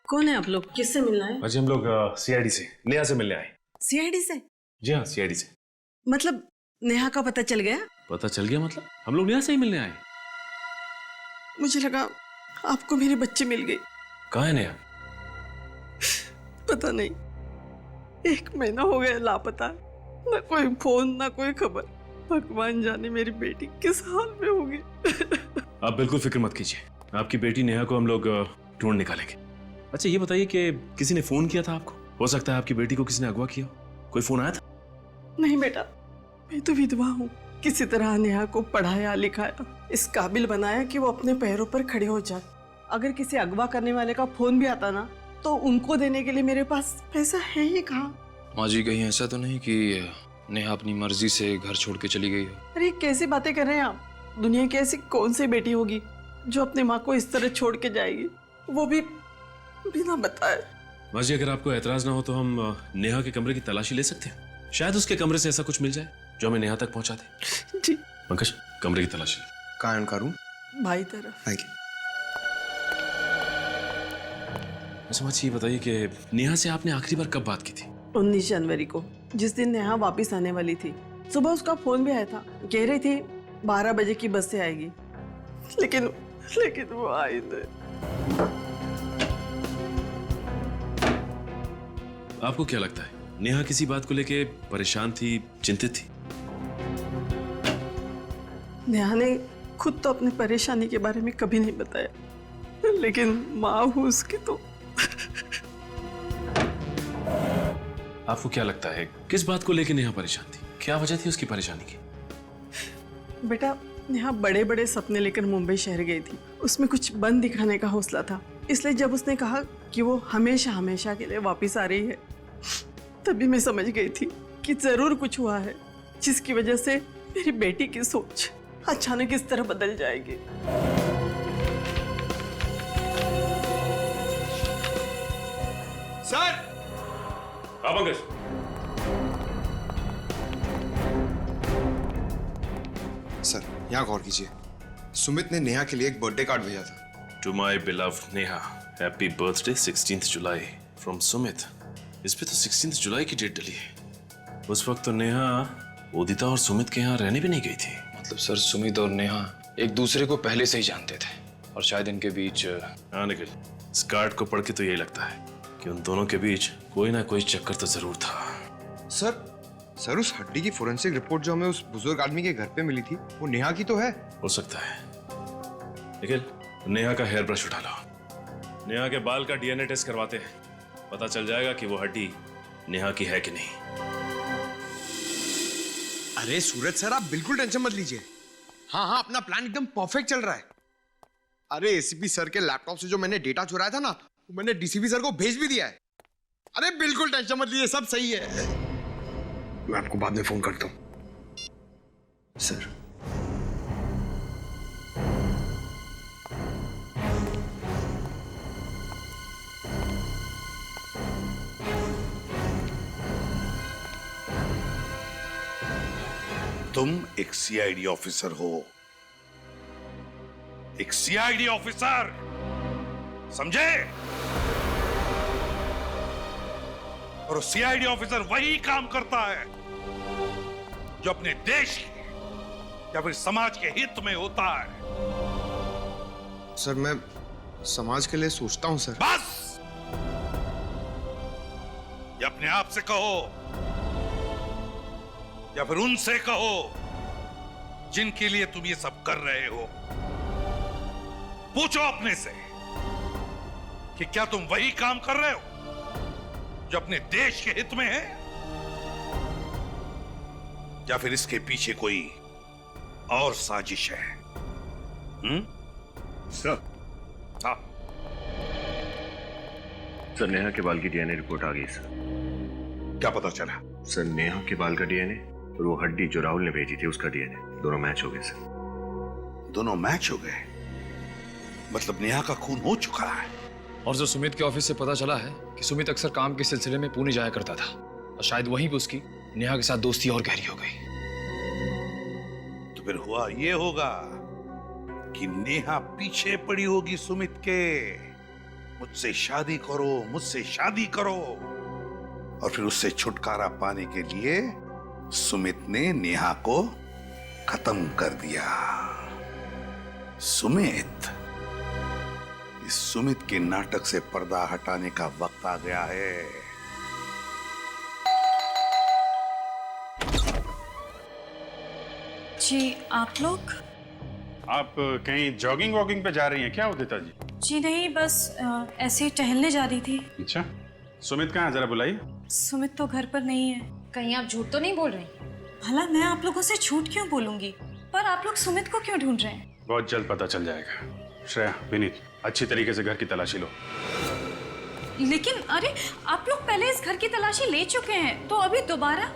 F: कौन है आप लोग? किससे मिलना है?
K: अजय, हम लोग सीआईडी से नेहा से मिलने आए।
F: सीआईडी से?
K: जी हाँ, सीआईडी से।
F: मतलब नेहा का पता चल गया?
K: पता चल गया मतलब? हम लोग नेहा से ही मिलने आए।
F: मुझे लगा आपको मेरे बच्चे मिल गए।
K: कहाँ है नेहा?
F: पता नहीं, 1 महीना हो गया लापता। ना कोई फोन, ना कोई खबर। भगवान जाने मेरी बेटी किस हाल में होगी।
K: आप बिल्कुल फिक्र मत कीजिए, आपकी बेटी नेहा को हम लोग ढूंढ निकालेंगे। अच्छा ये बताइए कि किसी ने फोन किया था आपको? हो सकता है आपकी बेटी को किसी ने अगवा किया। कोई फोन आया था?
F: नहीं बेटा, मैं तो विधवा हूँ। किसी तरह नेहा को पढ़ाया लिखाया, इस काबिल बनाया कि वो अपने पैरों पर खड़े हो जाए। अगर किसी अगवा करने वाले का फोन भी आता ना, तो उनको देने के लिए मेरे पास पैसा है ही कहाँ।
H: माँ जी, कहीं ऐसा तो नहीं कि नेहा अपनी मर्जी से घर छोड़ के चली गई हो?
F: अरे कैसी बातें कर रहे हैं आप? दुनिया की ऐसी कौन सी बेटी होगी जो अपनी माँ को इस तरह छोड़ के जाएगी, वो भी बिना बताए?
K: माँ जी, अगर आपको एतराज ना हो तो हम नेहा के कमरे की तलाशी ले सकते हैं। शायद उसके कमरे से ऐसा कुछ मिल जाए जो हमें नेहा तक पहुंचा दे।
F: जी।
K: पंकज, कमरे की तलाशी।
G: कहाँ है उनका रूम?
F: भाई तरफ।
G: Thank you.
K: अच्छा माँ जी, ये बताइए कि नेहा से आपने आखिरी बार कब बात की थी?
F: 19 जनवरी को, जिस दिन नेहा वापस आने वाली थी। सुबह उसका फोन भी आया था, कह रही थी 12 बजे की बस से आएगी, लेकिन वो आई नहीं।
K: आपको क्या लगता है, नेहा किसी बात को लेके परेशान थी, चिंतित थी?
F: नेहा ने खुद तो अपनी परेशानी के बारे में कभी नहीं बताया, लेकिन माँ हूँ उसकी तो।
K: आपको क्या लगता है किस बात को लेके नेहा परेशान थी? क्या वजह थी उसकी परेशानी की?
F: बेटा, नेहा बड़े बड़े सपने लेकर मुंबई शहर गई थी। उसमें कुछ बन दिखाने का हौसला था, इसलिए जब उसने कहा कि वो हमेशा हमेशा के लिए वापस आ रही है, तभी मैं समझ गई थी कि जरूर कुछ हुआ है जिसकी वजह से मेरी बेटी की सोच अचानक इस तरह बदल जाएगी।
G: सर!
K: हाँ पंकज।
G: सर, यहाँ गौर कीजिए। सुमित ने नेहा के लिए एक बर्थडे कार्ड भेजा था।
K: To my beloved Neha, happy birthday 16th July from Sumit. इस पे तो 16th जुलाई की डेट डली है। उस वक्त तो नेहा उदिता और सुमित के यहाँ रहने भी नहीं गई थी।
T: मतलब सर, सुमित और नेहा एक दूसरे को पहले से ही जानते थे और शायद इनके बीच।
K: हाँ निखिल, इस कार्ड को पढ़ के तो यही लगता है कि उन दोनों के बीच कोई ना कोई चक्कर तो जरूर था।
G: सर उस हड्डी की फोरेंसिक रिपोर्ट जो हमें उस बुजुर्ग आदमी के घर पे मिली थी, वो नेहा की तो है।
K: हो सकता है। निखिल, नेहा का हेयर ब्रश उठा लो। नेहा के बाल का डीएनए टेस्ट करवाते हैं, पता चल जाएगा कि वो हड्डी नेहा की है कि नहीं।
G: अरे सूरज सर, आप बिल्कुल टेंशन मत लीजिए। हाँ, अपना प्लान एकदम परफेक्ट चल रहा है। अरे एसीपी सर के लैपटॉप से जो मैंने डेटा चुराया था ना, वो मैंने डीसीपी सर को भेज भी दिया है। अरे बिल्कुल टेंशन मत लीजिए, सब सही है। मैं आपको बाद में फोन करता हूं। सर,
R: तुम एक सीआईडी ऑफिसर हो, एक सीआईडी ऑफिसर, समझे? और सीआईडी ऑफिसर वही काम करता है जो अपने देश के या फिर समाज के हित में होता है।
G: सर मैं समाज के लिए सोचता हूं सर।
R: बस, या अपने आप से कहो या फिर उनसे कहो जिनके लिए तुम ये सब कर रहे हो। पूछो अपने से कि क्या तुम वही काम कर रहे हो जो अपने देश के हित में है, या फिर इसके पीछे कोई और साजिश है?
D: सर।
R: हाँ
D: सर, नेहा के बाल की डीएनए रिपोर्ट आ गई सर।
R: क्या पता चला?
D: सर, नेहा के बाल का डीएनए और वो हड्डी जो राहुल ने भेजी थी उसका डीएनए दोनों मैच हो गए सर।
R: दोनों मैच हो गए? मतलब नेहा का खून हो चुका है।
T: और जो सुमित के ऑफिस से पता चला है कि सुमित अक्सर काम के सिलसिले में पुणे जाया करता था और शायद वहीं पे उसकी नेहा के साथ दोस्ती और गहरी हो गई।
R: तो फिर हुआ ये होगा कि नेहा पीछे पड़ी होगी सुमित के, मुझसे शादी करो, मुझसे शादी करो, और फिर उससे छुटकारा पाने के लिए सुमित ने नेहा को खत्म कर दिया। सुमित, इस सुमित के नाटक से पर्दा हटाने का वक्त आ गया है।
S: जी आप लोग?
L: आप कहीं जॉगिंग वॉगिंग पे जा रही हैं क्या उदिता जी?
S: जी नहीं, बस ऐसे ही टहलने जा रही थी।
L: अच्छा, सुमित कहाँ है, जरा बुलाइए।
S: सुमित तो घर पर नहीं है।
Q: कहीं आप झूठ तो नहीं बोल रहे?
S: भला मैं आप लोगों से झूठ क्यों बोलूंगी? पर आप लोग सुमित को क्यों ढूंढ रहे हैं?
L: बहुत जल्द पता चल जाएगा। श्रेया, विनीत, अच्छी तरीके से घर की तलाशी लो।
S: लेकिन अरे आप लोग पहले इस घर की तलाशी ले चुके हैं, तो अभी दोबारा?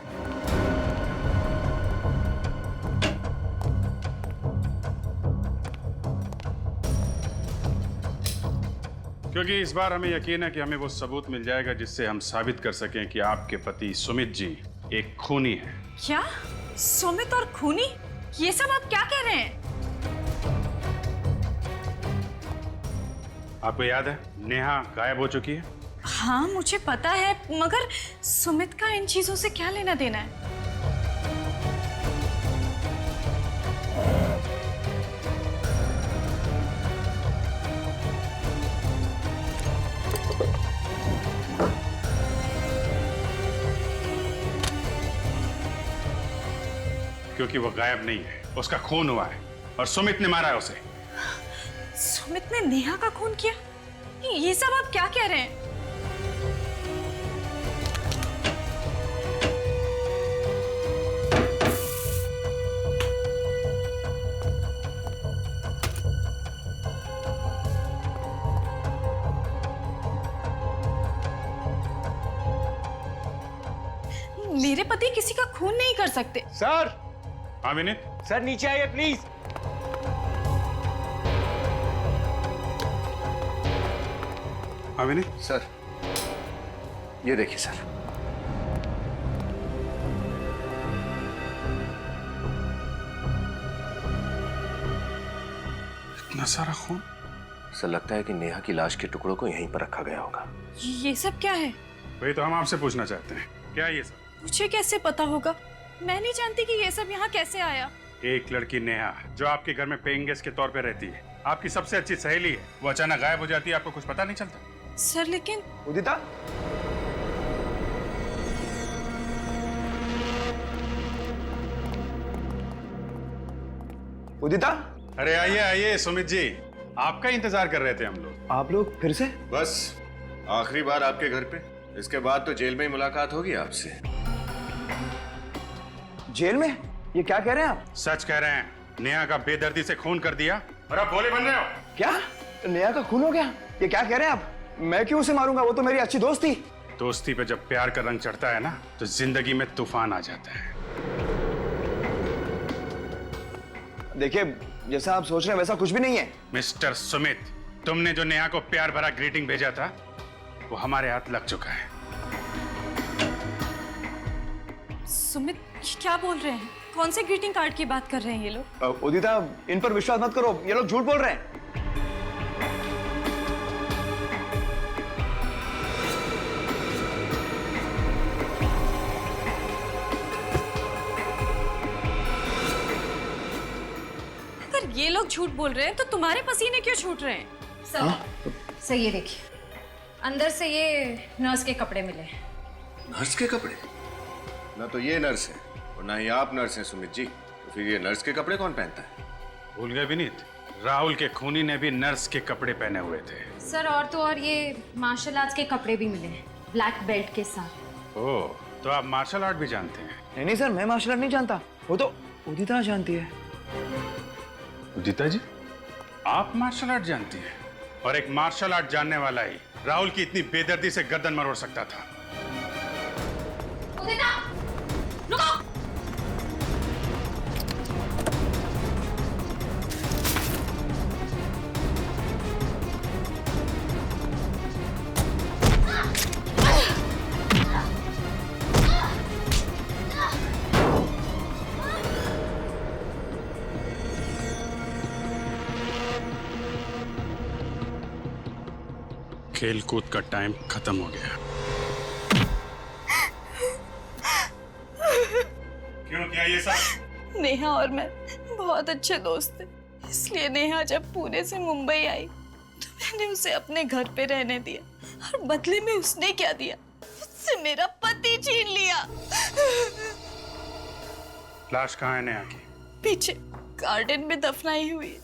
L: क्योंकि इस बार हमें यकीन है कि हमें वो सबूत मिल जाएगा जिससे हम साबित कर सकें कि आपके पति सुमित जी एक खूनी है।
S: क्या? सुमित और खूनी? ये सब आप क्या कह रहे हैं?
L: आपको याद है नेहा गायब हो चुकी है?
S: हाँ मुझे पता है, मगर सुमित का इन चीजों से क्या लेना देना है?
L: क्योंकि वो गायब नहीं है, उसका खून हुआ है और सुमित ने मारा है उसे।
S: सुमित ने नेहा का खून किया? ये सब आप क्या कह रहे हैं? मेरे पति किसी का खून नहीं कर सकते।
J: सर,
L: हाँ विनीत।
I: सर नीचे आइए प्लीज।
L: हाँ विनीत।
D: सर ये देखिए सर।
L: इतना सारा खून।
D: सर लगता है कि नेहा की लाश के टुकड़ों को यहीं पर रखा गया होगा।
S: ये सब क्या है?
L: वही तो हम आपसे पूछना चाहते हैं, क्या ये सब?
S: मुझे कैसे पता होगा? मैं नहीं जानती कि ये सब यहाँ कैसे आया।
L: एक लड़की नेहा जो आपके घर में पेइंग गेस्ट के तौर पे रहती है, आपकी सबसे अच्छी सहेली है, वो अचानक गायब हो जाती है, आपको कुछ पता नहीं चलता?
S: सर लेकिन
O: उदिता, उदिता।
L: अरे आइए आइए सुमित जी, आपका इंतजार कर रहे थे हम लोग।
O: आप लोग फिर से?
D: बस आखिरी बार आपके घर पे, इसके बाद तो जेल में ही मुलाकात होगी आपसे।
O: जेल में? ये क्या कह रहे हैं आप?
L: सच कह रहे हैं, नेहा का बेदर्दी से खून कर दिया और आप भोले बन रहे हो।
O: क्या? नेहा का खून हो गया? ये क्या कह रहे हैं आप? मैं क्यों उसे मारूंगा? वो तो मेरी अच्छी दोस्त थी।
L: दोस्ती पे जब प्यार का रंग चढ़ता है ना, तो जिंदगी में तूफान आ जाता है।
O: देखिए, जैसा आप सोच रहे हैं वैसा कुछ भी नहीं है।
L: मिस्टर सुमित, तुमने जो नेहा को प्यार भरा ग्रीटिंग भेजा था, वो हमारे हाथ लग चुका है।
S: सुमित क्या बोल रहे हैं? कौन से ग्रीटिंग कार्ड की बात कर रहे हैं ये लोग?
O: उदिता, इन पर विश्वास मत करो, ये लोग झूठ बोल रहे हैं।
S: अगर ये लोग झूठ बोल रहे हैं तो तुम्हारे पसीने क्यों छूट रहे हैं?
Q: सर ये देखिए, अंदर से ये नर्स के कपड़े मिले।
D: नर्स के कपड़े? ना तो ये नर्स है और ना ही आप नर्स हैं सुमित जी, तो फिर ये नर्स के कपड़े कौन पहनता है?
L: भूल गए विनीत, राहुल के खूनी ने भी नर्स के कपड़े पहने हुए थे।
Q: सर और तो और ये मार्शल आर्ट्स के कपड़े भी मिले हैं, ब्लैक बेल्ट के साथ।
L: ओह, तो आप मार्शल आर्ट भी जानते हैं?
O: नहीं नहीं सर, मैं मार्शल आर्ट नहीं जानता, वो तो उदिता जानती है।
L: उदिता जी, आप मार्शल आर्ट जानती हैं? और एक मार्शल आर्ट जानने वाला ही राहुल की इतनी बेदर्दी से गर्दन मरोड़ सकता था।
Q: उदिता, रुको!
L: खेल कूद का टाइम खत्म हो गया। क्यों, क्या ये सब?
S: नेहा और मैं बहुत अच्छे दोस्त थे, इसलिए नेहा जब पुणे से मुंबई आई तो मैंने उसे अपने घर पे रहने दिया और बदले में उसने क्या दिया? उससे मेरा पति छीन लिया।
L: लाश कहाँ है नेहा की?
S: पीछे गार्डन में दफनाई हुई है।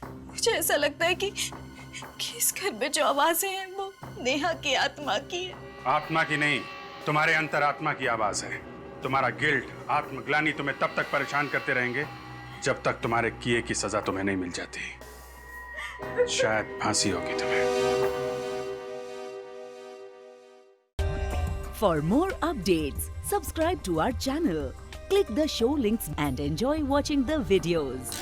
S: मुझे ऐसा लगता है कि इस घर में जो आवाजें हैं वो नेहा की आत्मा की है।
L: आत्मा की नहीं, तुम्हारे अंतरात्मा की आवाज है। तुम्हारा गिल्ट, आत्मग्लानि तुम्हें तब तक परेशान करते रहेंगे जब तक तुम्हारे किए की सजा तुम्हें नहीं मिल जाती। शायद फांसी होगी तुम्हें।
U: For more updates, subscribe to our channel, click the show links and enjoy watching the videos.